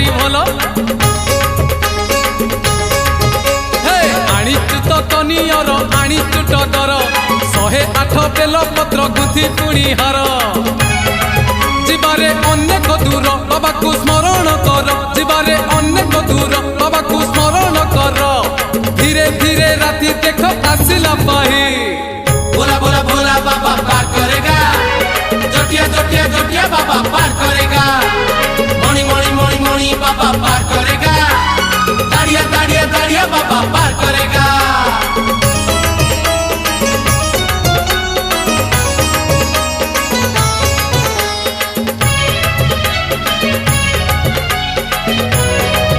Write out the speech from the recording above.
भारी भलो आनीचु तो कनियर आनीचु टगर 108 बेल पत्र गुथि पुणी हार जीवारे अनेक दूर बाबा को स्मरण कर जीवारे अनेक दूर बाबा को स्मरण कर धीरे धीरे राति देख आसिला पाही बोला बोला बोला बाबा पार करेगा जटिया जटिया जटिया बाबा पार करेगा मणि मणि मणि मणि बाबा